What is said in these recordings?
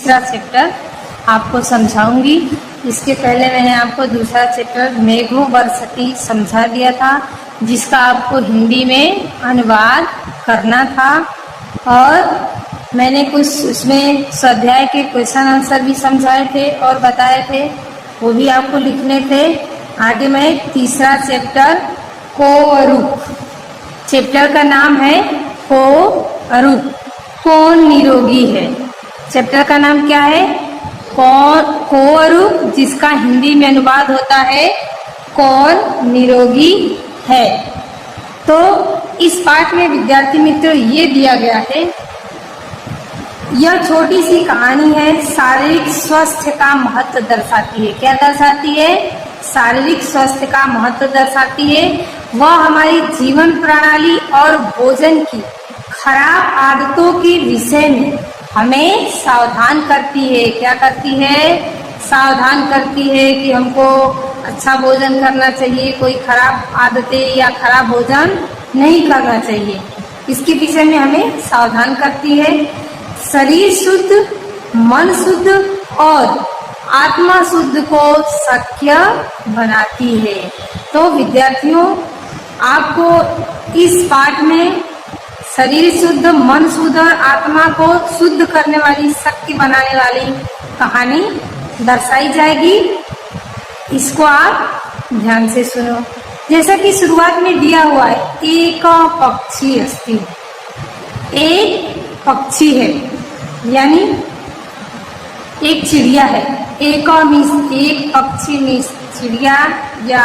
तीसरा चैप्टर आपको समझाऊंगी। इसके पहले मैंने आपको दूसरा चैप्टर मेघो बरसती समझा दिया था, जिसका आपको हिंदी में अनुवाद करना था और मैंने कुछ उसमें स्वाध्याय के क्वेश्चन आंसर भी समझाए थे और बताए थे, वो भी आपको लिखने थे। आगे मैं तीसरा चैप्टर कोअरूप, चैप्टर का नाम है कोअरूप, कौन निरोगी है। चैप्टर का नाम क्या है? कोअरूप, जिसका हिंदी में अनुवाद होता है कौन निरोगी है। तो इस पाठ में विद्यार्थी मित्रों ये दिया गया है, यह छोटी सी कहानी है, शारीरिक स्वास्थ्य का महत्व दर्शाती है। क्या दर्शाती है? शारीरिक स्वास्थ्य का महत्व दर्शाती है। वह हमारी जीवन प्रणाली और भोजन की खराब आदतों के विषय में हमें सावधान करती है। क्या करती है? सावधान करती है कि हमको अच्छा भोजन करना चाहिए, कोई खराब आदतें या खराब भोजन नहीं करना चाहिए, इसके विषय में हमें सावधान करती है। शरीर शुद्ध, मन शुद्ध और आत्मा शुद्ध को शक्य बनाती है। तो विद्यार्थियों, आपको इस पाठ में शरीर शुद्ध, मन शुद्ध और आत्मा को शुद्ध करने वाली, शक्ति बनाने वाली कहानी दर्शाई जाएगी। इसको आप ध्यान से सुनो। जैसा कि शुरुआत में दिया हुआ है, एक पक्षी अस्ति, एक पक्षी है, यानी एक चिड़िया है। एक मीन्स एक, पक्षी मीन्स चिड़िया या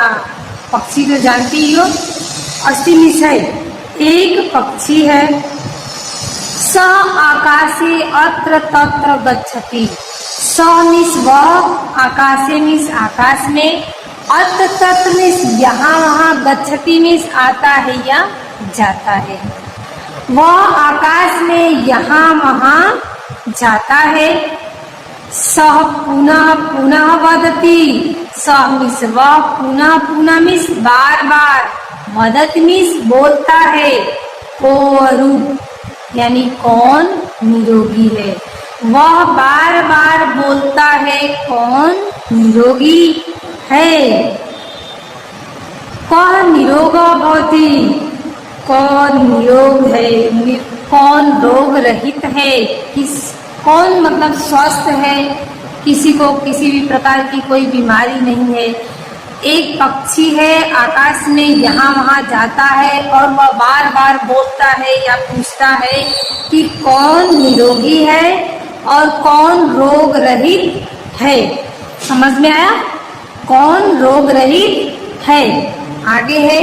पक्षी तो जानती ही हो। अस्ति मीन्स है एक पक्षी है। स आकाशे अत्र तत्र गच्छति, स मीन्स वह, आकाशे मीन्स आकाश में, अत्र तत्र मीन्स यहाँ वहाँ, गच्छति मीन्स आता है या जाता है। वह आकाश में यहाँ वहाँ जाता है। सह पुनः पुनः वदति, सह मीन्स वह, पुनः पुनः मीन्स बार बार, वदति मीन्स बोलता है। कोअरूप यानी कौन निरोगी है, वह बार बार बोलता है कौन निरोगी है। कौन निरोग भवति, कौन निरोग है, कौन रोग रहित है, कौन मतलब स्वस्थ है, किसी को किसी भी प्रकार की कोई बीमारी नहीं है। एक पक्षी है, आकाश में यहाँ वहाँ जाता है और वह बार बार बोलता है या पूछता है कि कौन निरोगी है और कौन रोग रहित है। समझ में आया? कौन रोग रहित है। आगे है,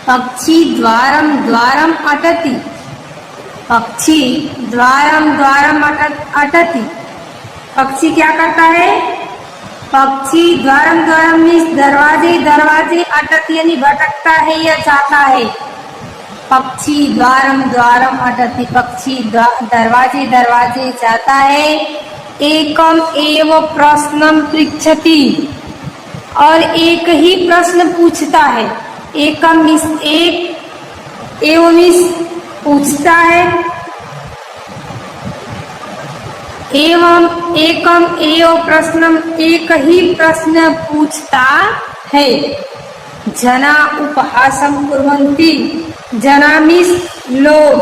पक्षी द्वारम द्वारम अटति, पक्षी द्वारम द्वारम अटति, पक्षी क्या करता है? पक्षी द्वारम द्वारम मीन्स दरवाजे दरवाजे, अटति यानी भटकता है या जाता है। पक्षी द्वारम द्वारम अटति, पक्षी दरवाजे दरवाजे जाता है। एकम एव प्रश्नम पृच्छति, और एक ही प्रश्न पूछता है। एकम मीन्स एक, एव मीन्स पूछता है। एवं एकम एव प्रश्नम, एक ही प्रश्न पूछता है। जना उपहासम कुर्वन्ति, जना मीन्स लोग,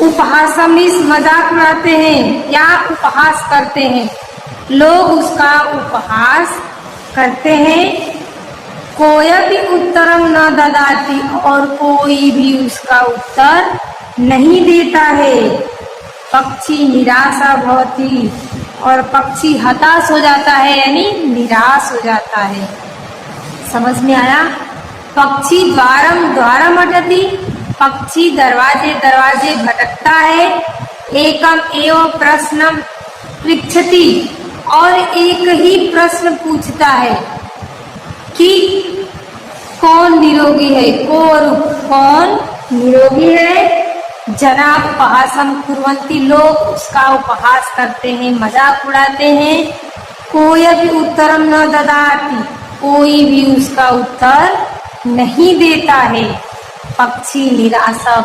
उपहासम मीन्स मजाक उड़ाते हैं या उपहास करते हैं, लोग उसका उपहास करते हैं। कोयपि उत्तरम न ददाति, और कोई भी उसका उत्तर नहीं देता है। पक्षी निराशा भवति, और पक्षी हताश हो जाता है यानी निराश हो जाता है। समझ में आया? पक्षी द्वारम द्वारम अटति, पक्षी दरवाजे दरवाजे भटकता है। एकम एव प्रश्नम पृच्छति, और एक ही प्रश्न पूछता है कि कौन निरोगी है। कोअरूप, कौन निरोगी है। जना उपहासम कुर्वन्ति, लोग उसका उपहास करते हैं, मजाक उड़ाते हैं। कोयपि उत्तरम न ददाति, कोई भी उसका उत्तर नहीं देता है। पक्षी निराशा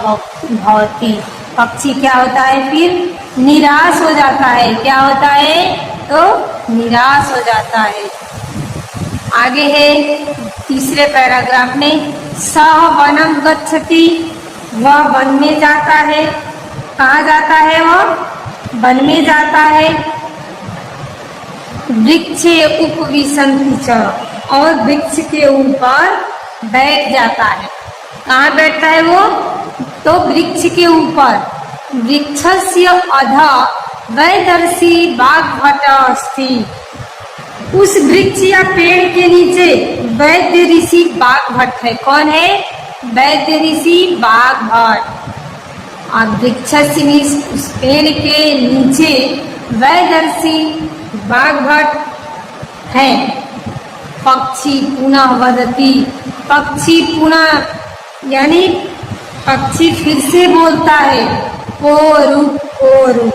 भवति, पक्षी क्या होता है फिर? निराश हो जाता है। क्या होता है? तो निराश हो जाता है। आगे है तीसरे पैराग्राफ में, सः वनम गच्छति, वह वन में जाता है। कहाँ जाता है? वह वन में जाता है। वृक्षे उपविशन्ति च, और वृक्ष के ऊपर बैठ जाता है। कहाँ बैठता है वो? तो वृक्ष के ऊपर। वृक्षस्य अधः वैदर्शी बाघभट अस्ति, उस वृक्ष या पेड़ के नीचे वैद्य ऋषि बाघभट है। कौन है? वैद्य ऋषि बाघभट। और वृक्षस्य मीन्स उस पेड़ के नीचे वैदर्शी बाघभट है। पक्षी पुनः वदति, पक्षी पुनः यानी पक्षी फिर से बोलता है, कोरुक कोरुक,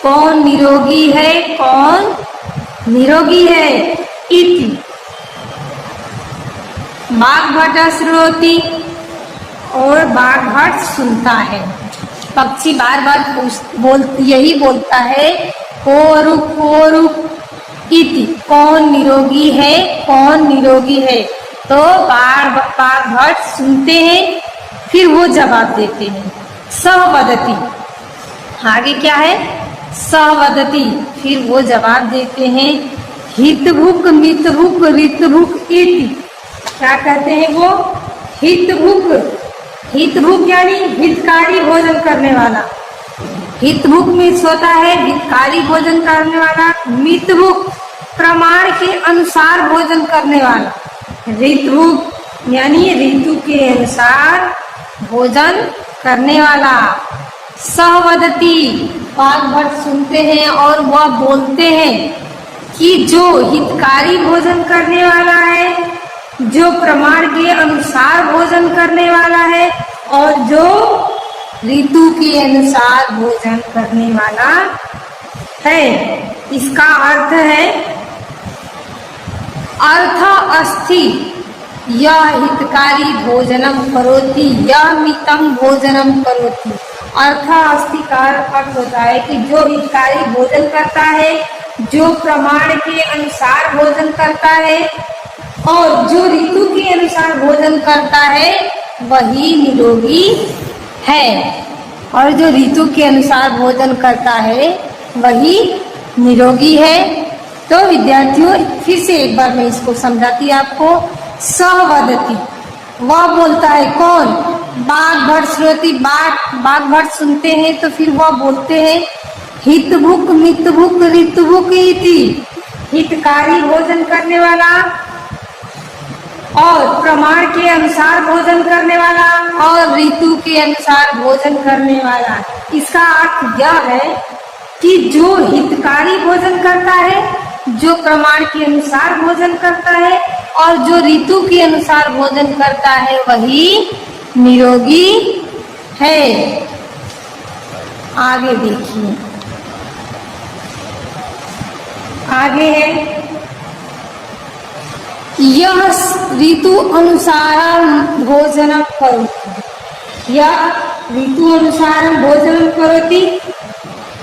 कौन निरोगी है? कौन निरोगी है? इति बाघभट श्रोति, और बाघभट सुनता है। पक्षी बार बार यही बोलता है, कोरुक कोरुक इति, कौन निरोगी है? कौन निरोगी है? तो बाघभट सुनते हैं, फिर वो जवाब देते हैं। सः वदति, आगे क्या है? सः वदति, फिर वो जवाब देते हैं, हितभुक मितभुक ऋतभुक इति। क्या कहते हैं वो? हितभुक, हितभुक यानी हितकारी भोजन करने वाला। हितभुक मीन्स होता है हितकारी भोजन करने वाला। मितभुक प्रमाण के अनुसार भोजन करने वाला। ऋतभुक यानी ऋतु के अनुसार भोजन करने वाला। सः वदति, बाघभट सुनते हैं और वह बोलते हैं कि जो हितकारी भोजन करने वाला है, जो प्रमाण के अनुसार भोजन करने वाला है, और जो ऋतु के अनुसार भोजन करने वाला है। इसका अर्थ है, अर्थ अस्ति यह हितकारी भोजनम करोति, यह मितम भोजनम करोति। अर्थ अस्ति का अर्थ होता है कि जो हितकारी भोजन करता है, जो प्रमाण के अनुसार भोजन करता है, और जो ऋतु के अनुसार भोजन करता है, वही निरोगी है। और जो ऋतु के अनुसार भोजन करता है, वही निरोगी है। तो विद्यार्थियों, फिर से एक बार मैं इसको समझाती आपको। सः वदति, वह बोलता है। कौन? बाघभट श्रोति, बाघभट सुनते हैं तो फिर वह बोलते हैं। हितभुक मितभुक ऋतभुक इति, हितकारी भोजन करने वाला और प्रमाण के अनुसार भोजन करने वाला और ऋतु के अनुसार भोजन करने वाला। इसका अर्थ यह है कि जो हितकारी भोजन करता है, जो प्रमाण के अनुसार भोजन करता है, और जो ऋतु के अनुसार भोजन करता है, वही निरोगी है। आगे देखिए, आगे है, यह ऋतु अनुसार भोजनम करोति, यह ऋतु अनुसार भोजनम करोति,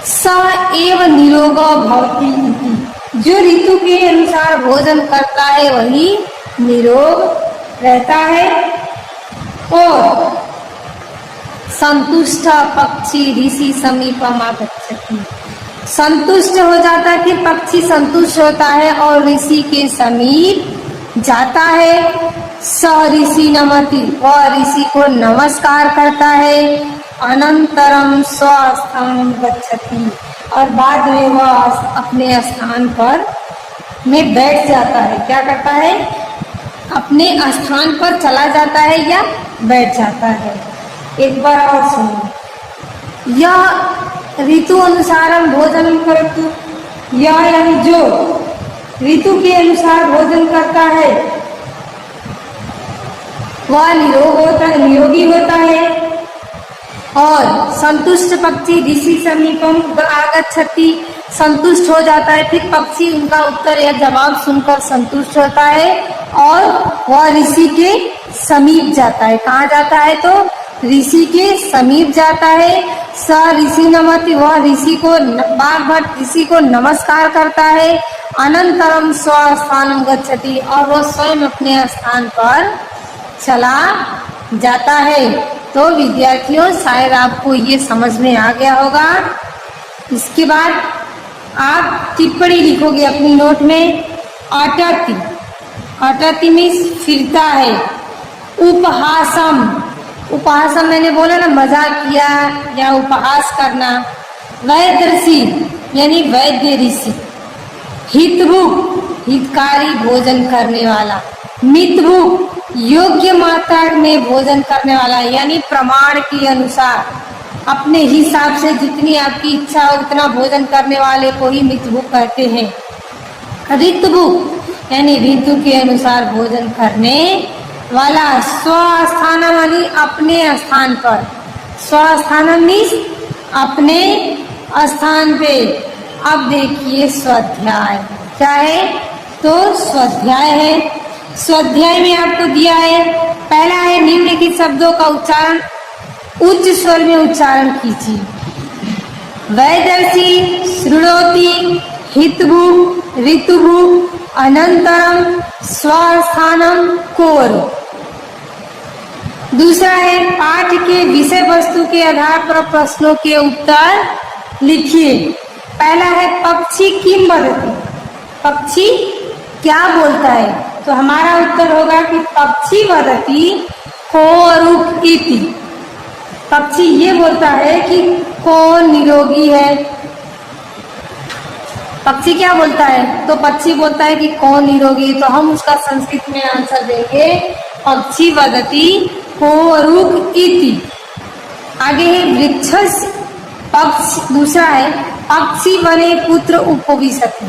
स एव निरोगो भवति इति। जो ऋतु के अनुसार भोजन करता है, वही निरोग रहता है। और संतुष्ट पक्षी ऋषि समीपम आगच्छति, संतुष्ट हो जाता है, फिर पक्षी संतुष्ट होता है और ऋषि के समीप जाता है। स ऋषि नमति, वह ऋषि को नमस्कार करता है। अनंतरम स्वस्थान गच्छति, और बाद में वह अपने स्थान पर में बैठ जाता है। क्या करता है? अपने स्थान पर चला जाता है या बैठ जाता है। एक बार और सुनो, यह ऋतु अनुसारम भोजन करतु, यह यानी जो ऋतु के अनुसार भोजन करता है, वह निरोगी होता है। और संतुष्ट पक्षी ऋषि समीपम आगच्छति, संतुष्ट हो जाता है, फिर पक्षी उनका उत्तर या जवाब सुनकर संतुष्ट होता है और वह ऋषि के समीप जाता है। कहाँ जाता है? तो ऋषि के समीप जाता है। स ऋषि नमति, वह ऋषि को बाघभट्ट ऋषि को नमस्कार करता है। अनंतरम स्वस्थानम गच्छति, और वह स्वयं अपने स्थान पर चला जाता है। तो विद्यार्थियों, शायद आपको ये समझ में आ गया होगा। इसके बाद आप टिप्पणी लिखोगे अपनी नोट में। अटति, अटति मीन्स फिरता है। उपहासम, उपहासम मैंने बोला ना, मजाक किया या उपहास करना। वैदर्शी यानी वैद्य ऋषि। हितभुक, हितकारी भोजन करने वाला। मितभुक, योग्य मात्रा में भोजन करने वाला, यानी प्रमाण के अनुसार अपने हिसाब से जितनी आपकी इच्छा हो उतना भोजन करने वाले को ही मितभुक कहते हैं। ऋतुभुक यानी ऋतु के अनुसार भोजन करने वाला। स्वस्थान वाली, अपने स्थान पर। स्वस्थान मीन्स अपने स्थान पे। अब देखिए स्वाध्याय क्या है, तो स्वाध्याय है। स्वाध्याय में आपको दिया है, पहला है निम्नलिखित शब्दों का उच्चारण उच्च स्वर में उच्चारण कीजिए। वैदर्शी, शृणोति, हितभुक, ऋतुभुक, अनंतरम, स्वस्थानम, कोर। दूसरा है पाठ के विषय वस्तु के आधार पर प्रश्नों के उत्तर लिखिए। पहला है पक्षी किम वदति, पक्षी क्या बोलता है, तो हमारा उत्तर होगा कि पक्षी वदति कोरुक इति। पक्षी ये बोलता है कि कौन निरोगी है। पक्षी क्या बोलता है, तो पक्षी बोलता है कि कौन निरोगी, तो हम उसका संस्कृत में आंसर देंगे पक्षी वदति कोरुक इति। आगे है वृक्षस्य, पक्ष दूसरा है पक्षी वने पुत्र उपविशति,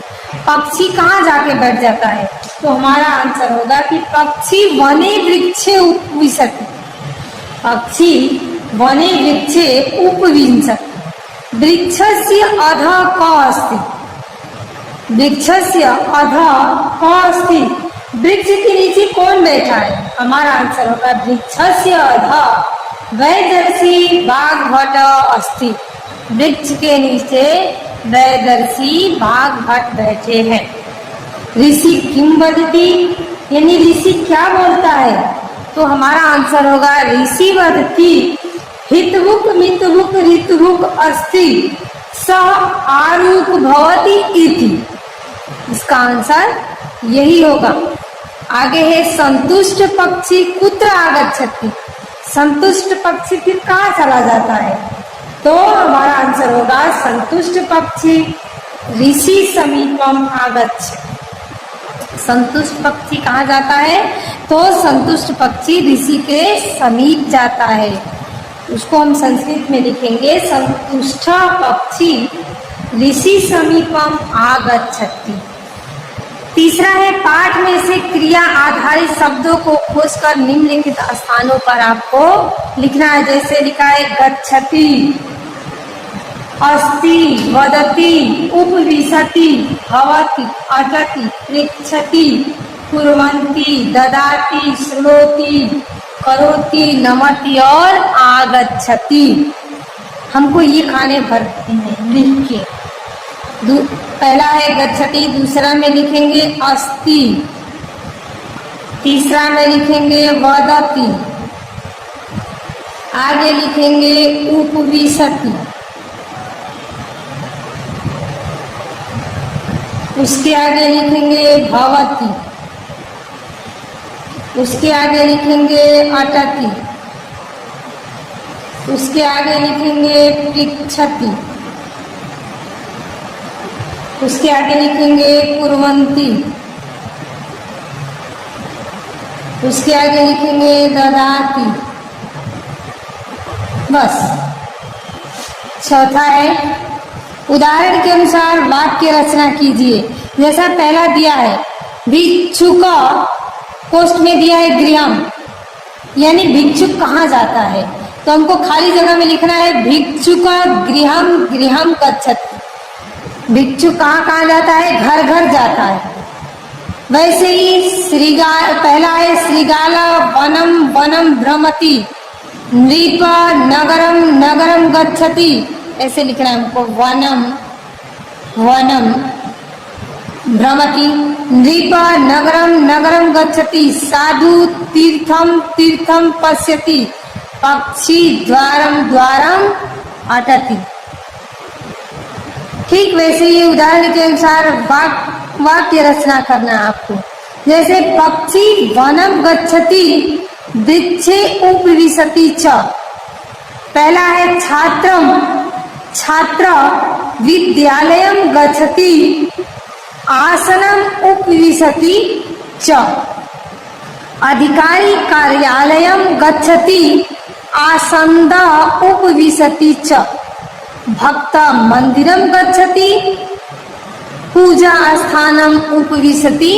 पक्षी कहाँ जाके बैठ जाता है, तो हमारा आंसर होगा कि पक्षी वने वृक्षे उपविशति, पक्षी वने वृक्षे उपविशति। वृक्षस्य अधः क अस्ति, वृक्षस्य अधः क अस्ति, वृक्ष के नीचे कौन बैठा है, हमारा आंसर होगा वृक्षस्य अधः वैदर्शी बाघभट्ट अस्ति, वृक्ष के नीचे वैदर्शी बाघभट्ट बैठे हैं। ऋषि किम वदति, यानी ऋषि क्या बोलता है, तो हमारा आंसर होगा ऋषि वदति हितभुक मितभुक ऋतुभुक अस्ति सह आरूक भवति इति। इसका आंसर यही होगा। आगे है संतुष्ट पक्षी कुत्र आगच्छति, संतुष्ट पक्षी फिर कहाँ चला जाता है, तो हमारा आंसर होगा संतुष्ट पक्षी ऋषि समीपम आगच्छ। संतुष्ट पक्षी कहाँ जाता है, तो संतुष्ट पक्षी ऋषि के समीप जाता है। उसको हम संस्कृत में लिखेंगे संतुष्ट पक्षी ऋषि समीपम आगच्छति। तीसरा है पाठ में से क्रिया आधारित शब्दों को खोजकर निम्नलिखित स्थानों पर आपको लिखना है। जैसे लिखा है गच्छति, अस्ति, वदति, उपविशति, भवति, अटति, पृच्छति, कुर्वन्ति, ददाति, शृणोति, करोति, नमति और आगच्छति। हमको ये खाने भरते हैं लिख के। पहला है गच्छति, दूसरा में लिखेंगे अस्ति, तीसरा में लिखेंगे वदति, आगे लिखेंगे उपविशति, उसके आगे लिखेंगे भवति, उसके आगे लिखेंगे अटति, उसके आगे लिखेंगे पृच्छति, उसके आगे लिखेंगे कुर्वन्ति, उसके आगे लिखेंगे ददाति। बस। चौथा है उदाहरण के अनुसार वाक्य रचना कीजिए। जैसा पहला दिया है भिक्षुक, पोस्ट में दिया है गृहम, यानी भिक्षुक कहाँ जाता है, तो हमको खाली जगह में लिखना है भिक्षुक गृहम गृहम गच्छति। भिक्षु कहाँ कहाँ जाता है, घर घर जाता है। वैसे ही पहला है श्रीगाला वनम वनम भ्रमति, नृप नगरम नगरम गच्छति, ऐसे लिखना है हमको। वनम वनम भ्रमति। नृप नगरम नगरम गच्छति, साधु तीर्थम तीर्थम पश्यति, पक्षी द्वारम द्वारम अटति। ठीक वैसे ये उदाहरण के अनुसार वाक्य रचना करना है आपको। जैसे पक्षी वनम गच्छति वृक्षे उपविशति च। पहला है छात्रम, छात्र विद्यालयम गच्छति आसनम उपविशति च। अधिकारी कार्यालयम गच्छति आसंद उपविशति च। भक्त मंदिरम गच्छति पूजा स्थानम उपविशति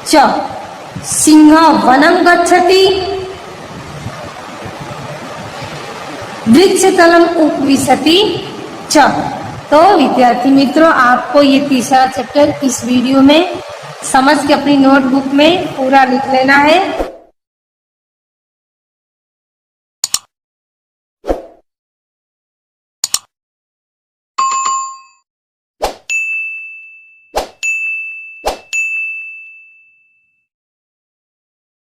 च। सिंह वनम गच्छति वृक्षतलम उपविशति च। तो विद्यार्थी मित्रों, आपको ये तीसरा चैप्टर इस वीडियो में समझ के अपनी नोटबुक में पूरा लिख लेना है।